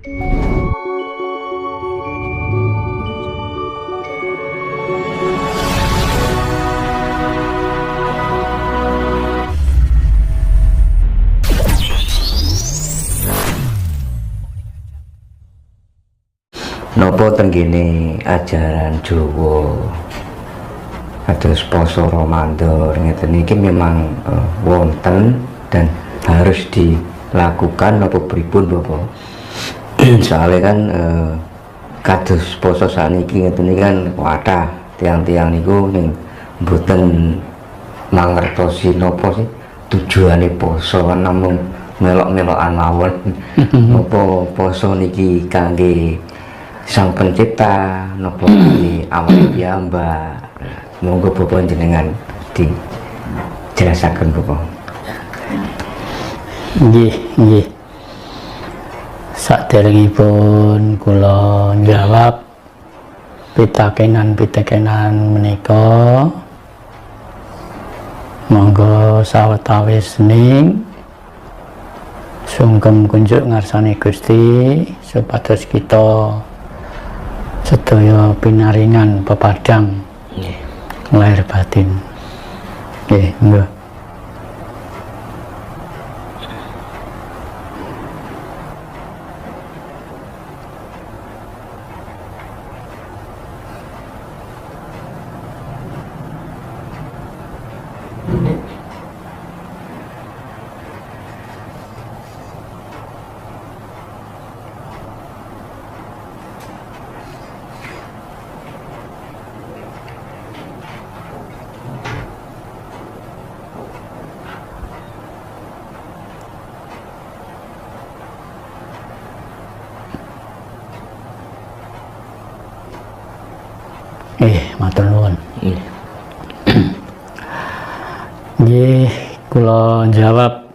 Nopo tenggene ajaran Jawa atus poso Ramadan ngeten iki memang wonten dan harus dilakukan nopo pripun Bapak? Soalnya kan kados poso saniki ngeten iki kan wadah tiang-tiang niku ning mboten mangertosi nopo sih tujuane poso, namung melok-melokan mawon. Nopo poso niki kangge Sang Pencipta nopo di awal piyambak. Monggo Bapak jenengan dijelasaken Bapak. Nggih. Saderengipun kula njawab pitakenan menika, monggo sawetawis ning sungkem kunjuk ngarsane Gusti supados kita sedaya pinaringan pepadang lahir batin. Nggih, monggo. Matur nuwun. Nggih, kula jawab.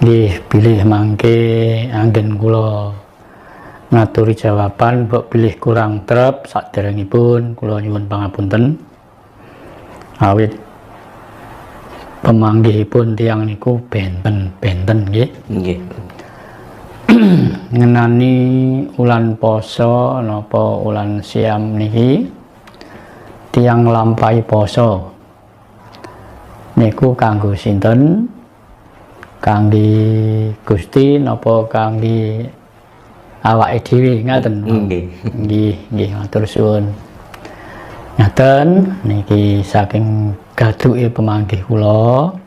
Nggih, bilih mangke anggen kula ngaturi jawaban, mbok bilih kurang trep saderengipun kula nyuwun pangapunten. Awit pemanggihipun tiyang niku benten nggih. Nggih. Ngenani ulan poso napa ulan siam niki tiyang lampahi poso niku kanggo sinten? Kangge Gusti napa kangge awake dhewe ngaten? Nggih matur suwun. Ngaten niki saking gaduke pemanggih kula.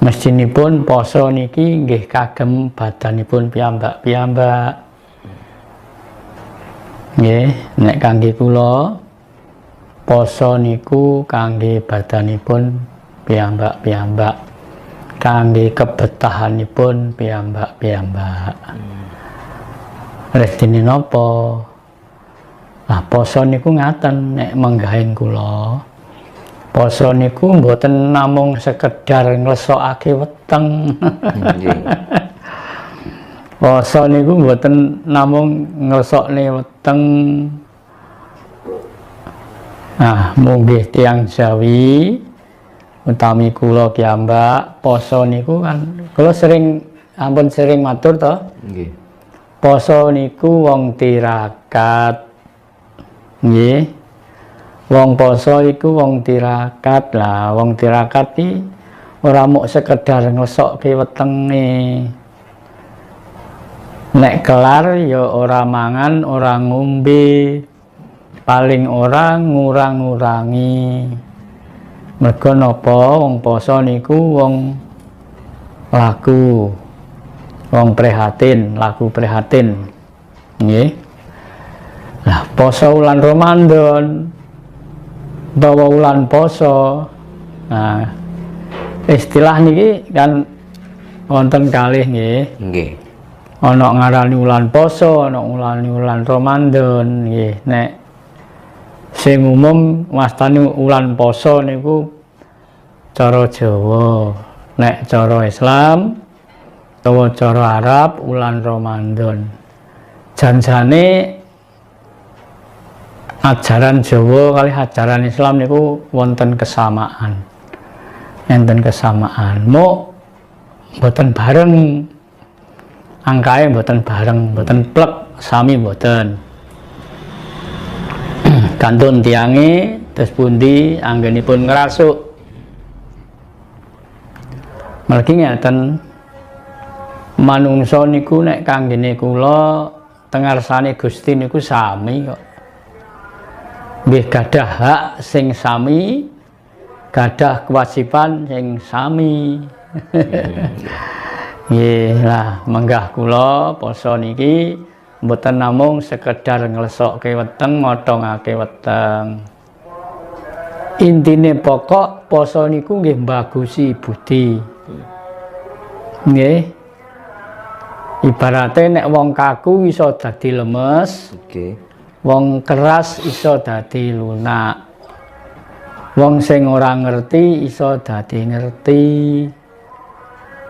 Mestinipun poso niki nggih kagem badanipun piyambak-piyambak. Nggih, nek kangge kula poso niku kangge badanipun piyambak-piyambak, kangge kebetahanipun piyambak-piyambak. Restine napa? Lah poso niku ngaten nek menggahing kula. Poso niku mboten namung sekedar nglesokake weteng. Poso niku mboten namung nglesokne weteng. Nah, munggih tiyang Jawi utami kula piyambak, poso niku kan kula ampun sering matur to. Nggih. Poso niku wong tirakat. Nggih. Wong poso iku wong tirakat. Lah wong tirakat iki ora mung sekedar nglesokke wetenge. Nek kelar ya ora mangan, ora ngombe, paling ora ngurang-ngurangi. Mergo napa wong poso niku wong laku, wong prihatin, laku prihatin. Nggih. Lah poso wulan Ramadan bawa ulan poso. Nah, istilah niki kan wonten kalih nggih. Nggih. Ana ngarani ulan poso, ana ngarani ulan Ramadan nggih. Nek sing umum wastani ulan poso niku cara Jawa. Nek cara Islam utawa cara Arab ulan Ramadan. Janjane ajaran Jawa kali ajaran Islam niku wonten kesamaan. Enten kesamaan. Mo mboten bareng, angkae mboten bareng, mboten plek sami mboten. Kantun tiange terus pundi anggenipun ngrasuk. Mergi ngeten, manungsa niku nek kanggene kula tengarsane Gusti niku sami kok. Nggih gadah hak sing sami, gadah kewajiban sing sami. Nggih lah, menggah kula poso niki mboten namung sekedar nglesokke weteng, ngotongake weteng. Intine pokok poso niku nggih mbagusi budi. Nggih. Ibarate nek wong kaku iso dadi lemes. Oke. Wong keras iso dadi lunak. Wong sing ora ngerti iso dadi ngerti.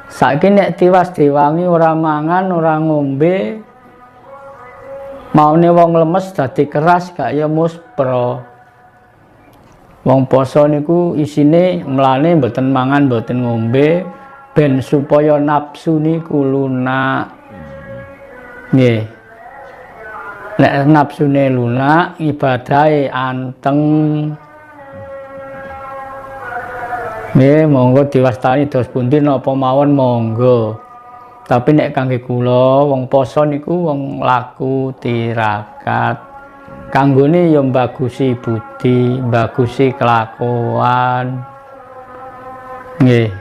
Saiki nek tiwas diwangi ora mangan, ora ngombe, maune wong lemes dadi keras gak ya muspra. Wong poso niku isine mlane mboten mangan, mboten ngombe ben supaya nafsu niku lunak. Nggih. Nek nafsune lunak, ibadahe anteng. Nggih, monggo diwastani dos pundi napa mawon monggo. Tapi nek kangge kula wong poso niku wong laku tirakat. Kanggone ya mbagusi budi, mbagusi kelakuan. Nggih.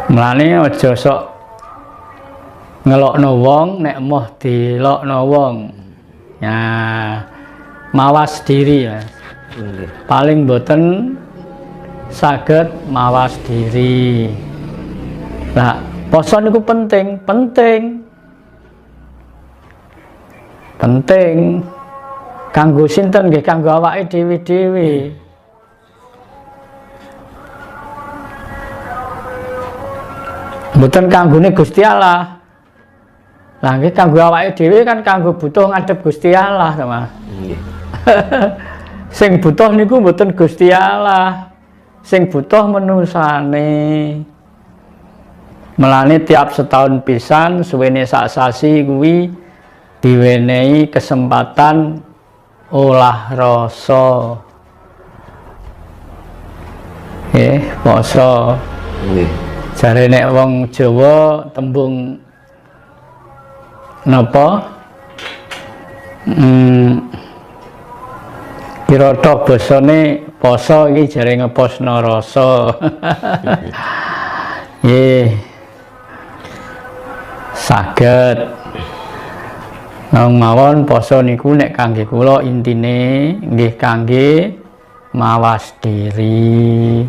Mulane aja sok ngelokno wong nek moh dilokno wong. Ya, mawas diri ya. Paling boten saged mawas diri. Nah, poso niku penting. Kanggo sinten nggih, kanggo awake dhewe-dhewe. Mboten kanggone Gusti Allah. Lah nggih kanggo awake dhewe kan kanggo butuh ngadhep Gusti Allah, to Mas. Nggih. Sing butuh niku mboten Gusti Allah, sing butuh manusane. Melane tiap setahun pisan suwene sak sasi kuwi diwenehi kesempatan olah rasa. Nggih, poso. Nggih. Jare nek wong Jawa tembung napa? Piroto basane poso iki jare ngeposno rasa. Nggih. Saged. Nang mawon poso niku nek kangge kula intine nggih kangge mawas diri,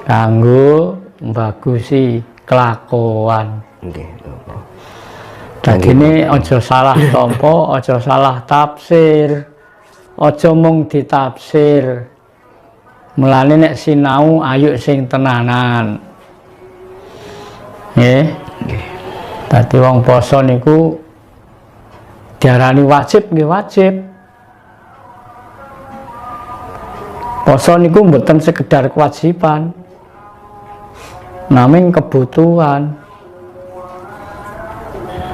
kanggo mbagusi kelakuan. Nggih. Dadine aja salah tampa, aja salah tafsir. Aja mung ditafsir. Mulane nek sinau ayo sing tenanan. Nggih. Nggih. Dadi wong poso niku diarani wajib nggih wajib. Poso niku mboten sekedar kewajiban. Naming kebutuhan.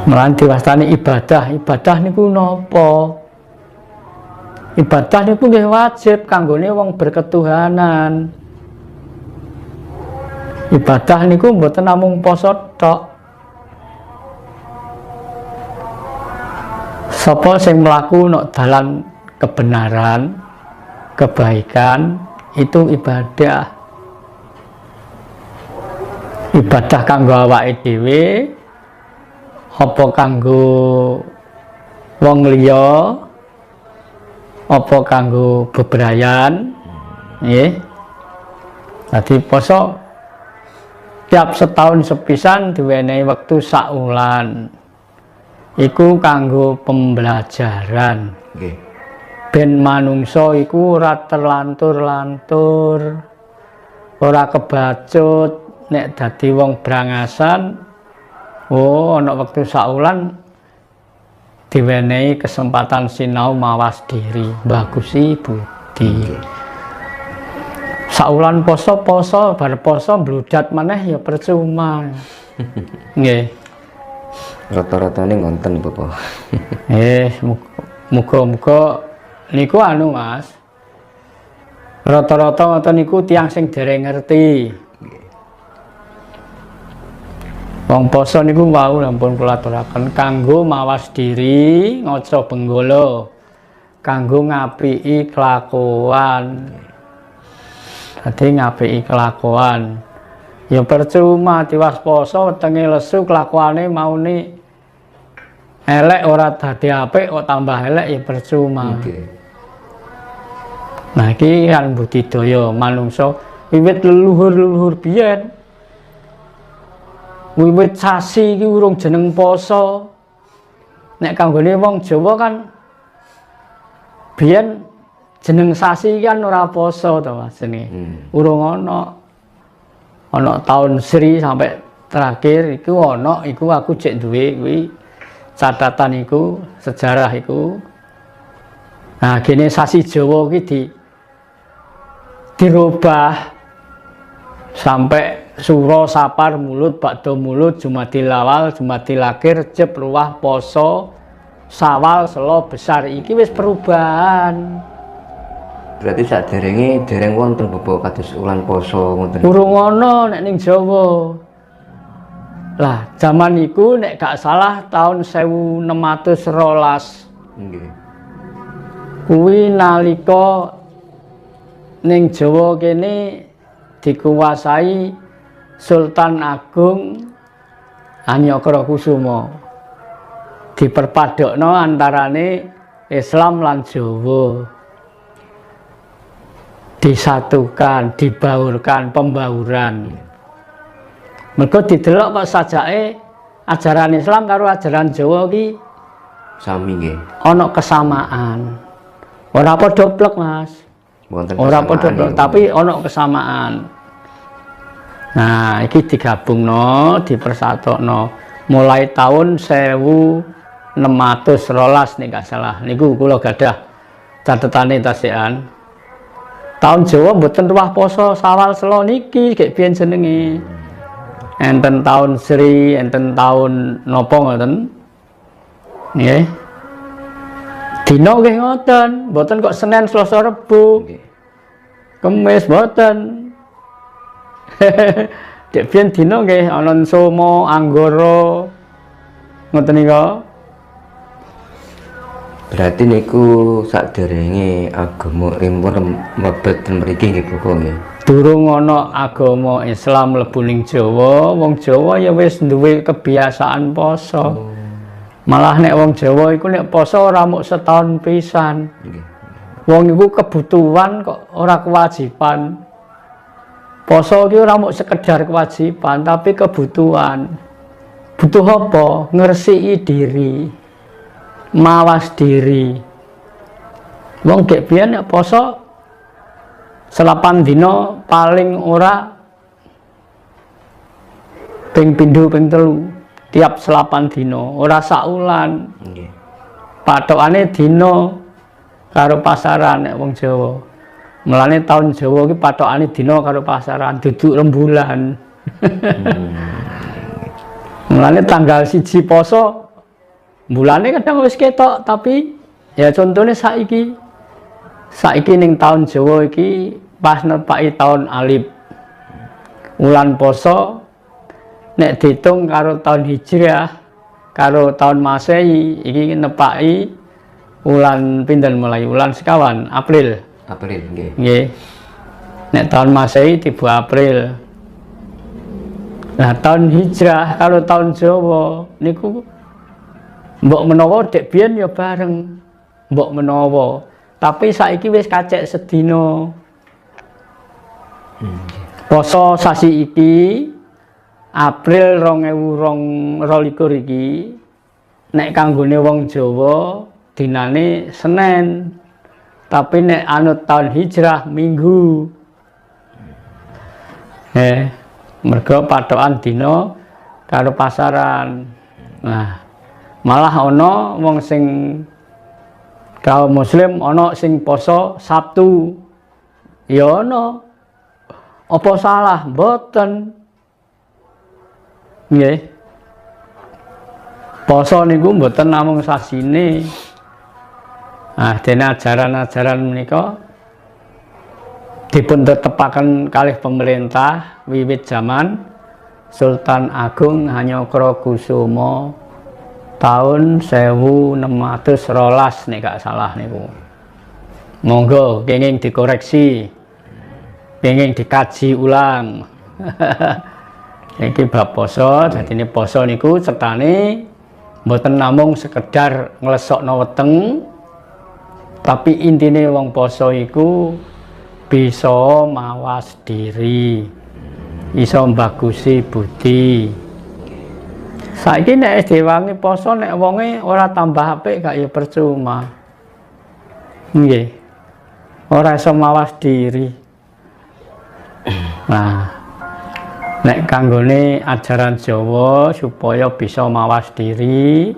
Mulane diwastani ibadah. Ibadah niku napa? Ibadah niku nggih wajib kanggone wong berketuhanan. Ibadah niku mboten namung poso tok. Sapa sing mlaku nok dalan kebenaran, kebaikan itu ibadah. Ibadah kanggo awake dhewe apa kanggo wong liya? Apa kanggo bebrayan, nggih. Dadi poso tiap setahun sepisan diwenehi wektu sak wulan. Iku kanggo pembelajaran. Nggih. Ben manungsa iku ora terlantur-lantur, ora kebacut nek dadi wong brangasan. Oh, ana wektu sak wulan diwenehi kesempatan sinau mawas diri, bagusi budi. Saulan poso bar poso bludat maneh ya percuma. Nggih. Rata-ratane ngonten Bapak. Muga-muga niku anu Mas. Rata-rata ngoten niku tiyang sing dereng ngerti. Wong poso niku wau ampun kula aturaken kanggo mawas diri, ngaca benggala, kanggo ngapiki kelakuan. Dadi ngapiki kelakuan. Ya percuma tiwas poso wetenge lesu kelakuane maune elek ora dadi apik kok tambah elek ya percuma. Nah iki kan budidaya manungsa wiwit leluhur-leluhur biyen. Wiwit sasi iki urung jeneng poso. Nek kanggone wong Jawa kan biyen jeneng sasi kan ora poso to Mas jenenge. Urung ana tahun Sri sampai terakhir iku ana iku aku cek duwe kuwi catatan iku sejarah iku. Nah gene sasi Jawa iki dirubah sampai Suro, Sapar, Mulut, Bakdo Mulut, Jumadil Awal, Jumadil Akhir, Jeb, Ruwah, Poso, Sawal, Selo, Besar iki wis perubahan. Berarti saderenge dereng wonten Bapak kados ulan poso ngoten. Urung ana nek ning Jawa. Lah, zaman iku nek gak salah tahun 1612. Nggih. Kuwi nalika ning Jawa kene dikuasai Sultan Agung Hanyakurakusuma. Diperpadokno antarane Islam lan Jawa. Disatukan, dibaurkan, pembauran. Mergo didelok kok sajake ajaran Islam karo ajaran Jawa iki sami nggih. Ana kesamaan. Ora padha blek, Mas. Ora padha blek, tapi ana kesamaan. Nah, iki digabungno, dipersatokno mulai tahun 1612 nek gak salah. Niku kula gadah catetane tasikan. Tahun Jawa mboten ruwah poso Sawal Selo niki gek biyen jenenge. Enten tahun Sri, enten tahun napa ngoten. Nggih. Dina nggih ngoten, mboten kok Senin, Selasa, Rebo. Kemis mboten. Dek biyen dina nggih ana Soma, Anggara. Ngoten nika. Berarti niku saderenge agama impor mlebet mriki nggih Bapak nggih. Durung ana agama Islam mlebu ning Jawa, wong Jawa ya wis duwe kebiasaan poso. Malah nek wong Jawa iku nek poso ora mung setahun pisan. Wong iku kebutuhan kok ora kewajiban. Poso iki ora mung sekedar kewajiban tapi kebutuhan. Butuh apa? Ngresiki diri. Mawas diri. Wong gek biyen nek poso selapan dina paling ora ping pindho ping telu tiap selapan dina ora saulan. Nggih. Patokane dina karo pasaran nek wong Jawa. Mulane taun Jawa iki patokane dina karo pasaran duduk rembulan. Mulane tanggal 1 poso bulane kadang wis ketok tapi ya contohnya saiki ning taun Jawa iki pas nepaki taun Alif wulan poso nek diitung karo taun Hijriah karo taun Masehi iki nepaki wulan pinten mulai wulan sekawan April nggih. Nggih. Nek taun Masehi tiba April. Nah taun Hijrah karo taun Jawa niku mbok menawa dek biyen ya bareng mbok menawa tapi saiki wis kacek sedina. Poso sasi iki April 2022 iki nek kanggone wong Jawa dinane Senin tapi nek anut tahun Hijrah Minggu. Mergo patokan dina karo pasaran. Nah malah ana wong sing kaum muslim ana sing poso Sabtu. Ya ana Apa salah? Mboten. Nggih. Poso niku mboten namung sasine. Nah, dene ajaran-ajaran menika dipun tetepaken kalih pemerintah wiwit zaman Sultan Agung Hanyokrokusumo tahun 1612 nek gak salah niku. Monggo kenging dikoreksi, kenging dikaji ulang. Iki bab poso, dadine poso niku cetane mboten namung sekedar nglesokno weteng, tapi intine wong poso iku bisa mawas diri, iso mbagusi budi. Saiki nek diwangi poso nek wonge ora tambah apik gak ya percuma. Nggih. Ora iso mawas diri. Nah, nek kanggone ajaran Jawa supaya bisa mawas diri,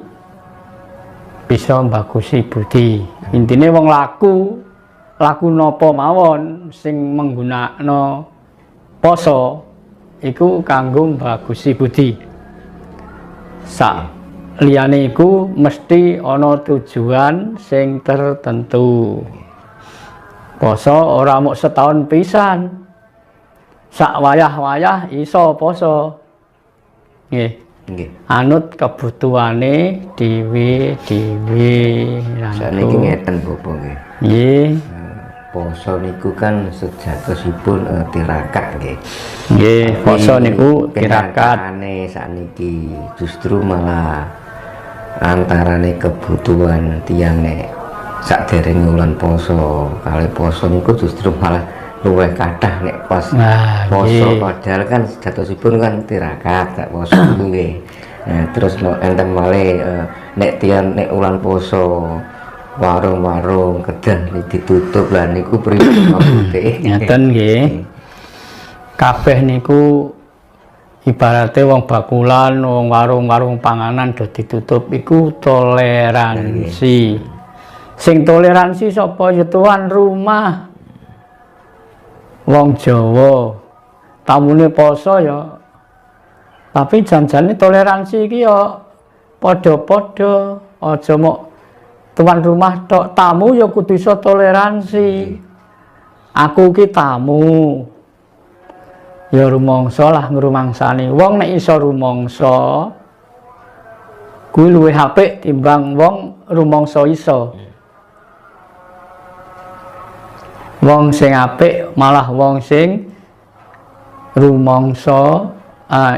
bisa mbagusi budi. Intine wong laku napa mawon sing menggunakno poso iku kanggo mbagusi budi. Sak liyane iku mesti ana tujuan sing tertentu. Poso ora mung setahun pisan. Sak wayah-wayah iso poso. Nggih. Nggih. Anut kebutuhane dhewe-dhewe. Sakniki ngeten Bapak nggih. Nggih. Poso niku kan sejatosipun tirakat nggih. Nggih, poso niku tirakat. Kenyataane sakniki justru malah antarane kebutuhan tiyang nek saderenge wulan poso kali poso niku justru malah luwih kathah nek pas poso padahal kan sejatosipun kan tirakat sak poso nggih. Nah, terus enten malih nek tiyang nek wulan poso warung-warung kedai ditutup lah niku pripun maksude? Ngeten nggih. Kabeh niku ibarate wong bakulan, wong warung-warung panganan do ditutup iku toleransi. Sing toleransi sapa ya tuan rumah. Wong Jawa tamune poso ya. Tapi janjane toleransi iki ya padha-padha, aja mok tuan rumah tok, tamu ya kudu iso toleransi. Aku ki tamu. Ya rumangsa lah ngrumangsani. Wong nek iso rumangsa kuwi luwih apik timbang wong rumangsa iso. Wong sing apik malah wong sing rumangsa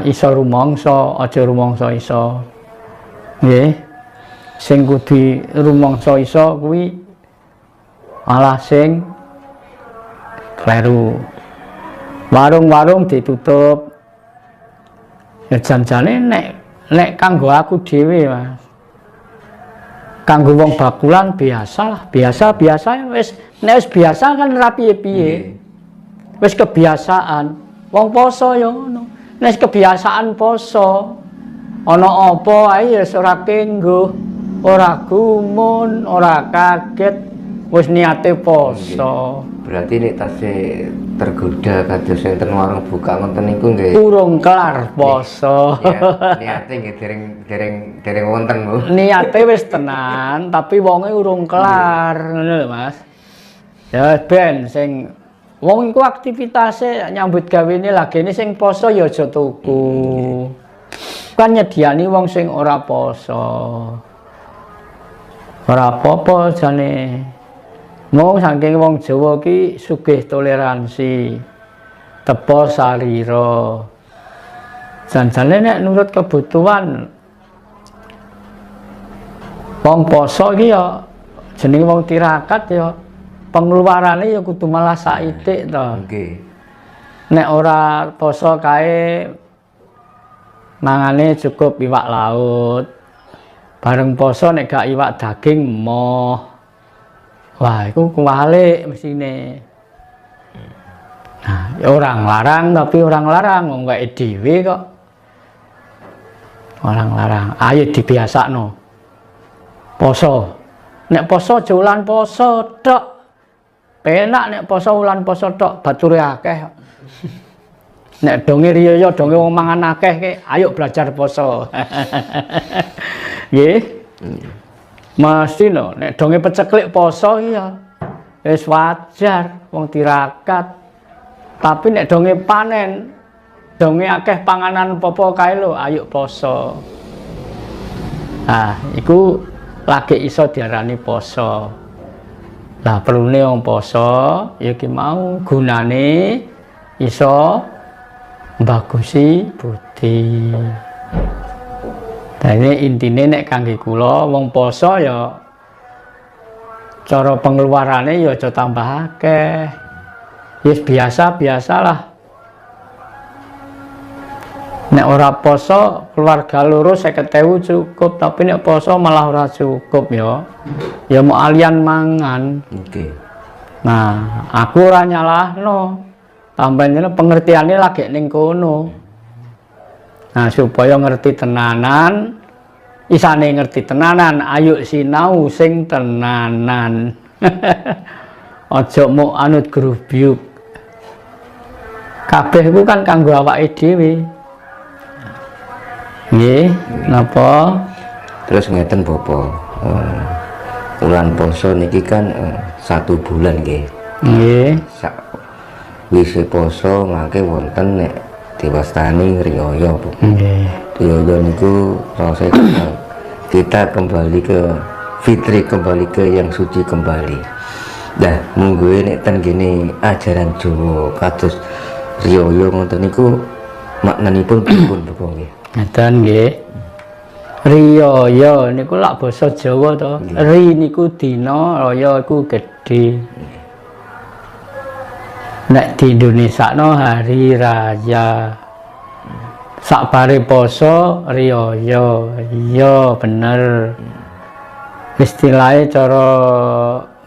iso rumangsa, aja rumangsa iso. Nggih. Sing kudu rumangsa iso kuwi malah sing kleru. Warung-warung ditutup. Ya janjane nek kanggo aku dhewe, Mas. Kanggo wong bakulan biasa wis nek wis biasa kan ora piye-piye. Wis kebiasaan. Wong poso ya ngono. Nek kebiasaan poso ana apa ae ya ora kengguh. Ora gumun, ora kaget, wis niate poso. Berarti nek tasih tergoda kados enten warung buka ngoten niku nggih. Urung kelar poso. Niate nggih dereng wonten lho. Niate wis tenan, tapi wonge urung kelar, ngono lho Mas. Ya ben sing wong iku aktivitase nyambut gawene lagene sing poso ya aja tuku. Kan nyediani wong sing ora poso. Ora apa-apa jane. Mung saking wong Jawa ki sugih toleransi. Tepa sarira. Janjane nek nurut kebutuhan wong poso iki ya jenenge wong tirakat ya pengeluarane ya kudu malah saithik to. Nggih. Nek ora poso kae mangane cukup iwak laut. Bareng poso nek gak iwak daging moh. Wah, iku kuwalik mesine. Nah, ya orang larang tapi orang larang wong wae dhewe kok. Orang larang, ayo dibiasakno. Poso. Nek poso aja wulan poso tok. Penak nek poso wulan poso tok, bature akeh. Nek donge riyo donge wong mangan akeh ke, ayo belajar poso. Nggih. Mesti no, nek donge peceklik poso iya. Wis wajar wong tirakat. Tapi nek donge panen, donge akeh panganan apa kae lho, ayo poso. Nah, iku lagi iso diarani poso. Lah perlune wong poso ya ki mau gunane iso bagusi budi. Dene intine nek kangge kula wong poso ya cara pengeluarane ya aja tambah akeh. Wis biasa-biasalah. Nek ora poso keluarga loro 50.000 cukup, tapi nek poso malah ora cukup ya. Ya mau alian mangan. Oke. Nah, aku ora nyalahno. Tambahnya pengertiannya lagi ning kono. Nah, supaya ngerti tenanan, isane ngerti tenanan, ayo sinau sing tenanan. Aja mau anut grubyuk. Kabeh ku kan kanggo awake dhewe. Nggih, napa? Terus ngeten Bapak. Bulan poso niki kan 1 bulan nggih. Nggih. Wis poso mangke wonten nek diwastani riyaya Bu. Nggih. Riyaya niku proses kita kembali ke fitri, kembali ke yang suci kembali. Dah munggo nek ten gene ajaran Jawa kados riyaya ngoten niku maknanipun pripun Bapak nggih? Ngeten nggih. Riyaya niku lak basa Jawa to. Ri niku dina, raya iku gedhe. Nek di Indonesia no hari raya. Sakbare poso riyaya. Iya bener. Istilahnya cara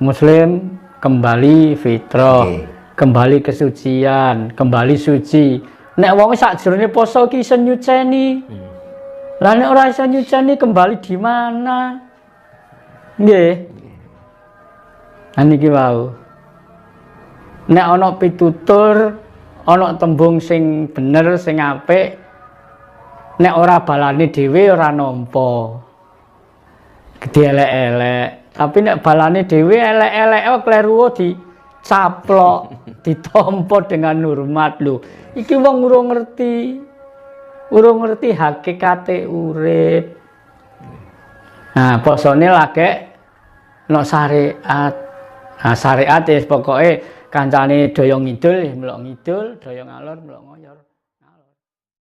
muslim kembali fitrah, kembali kesucian, kembali suci. Nek wong sakjroning poso ki iso nyuceni. Lah nek ora iso nyuceni kembali di mana? Nggih. Niki wau. Nek ana pitutur, ana tembung sing bener, sing apik, nek ora balane dhewe ora nampa. Gedhe elek-elek. Tapi nek balane dhewe elek-elek kleru dicaplok, ditampa dengan hormat lho. Iki wong urung ngerti hakikate urip. Nah, posone lagi no syariat. Nah, syariat ya pokoke kancane doyong ngidul, melok ngidul, doyong alor, melok ngoyor.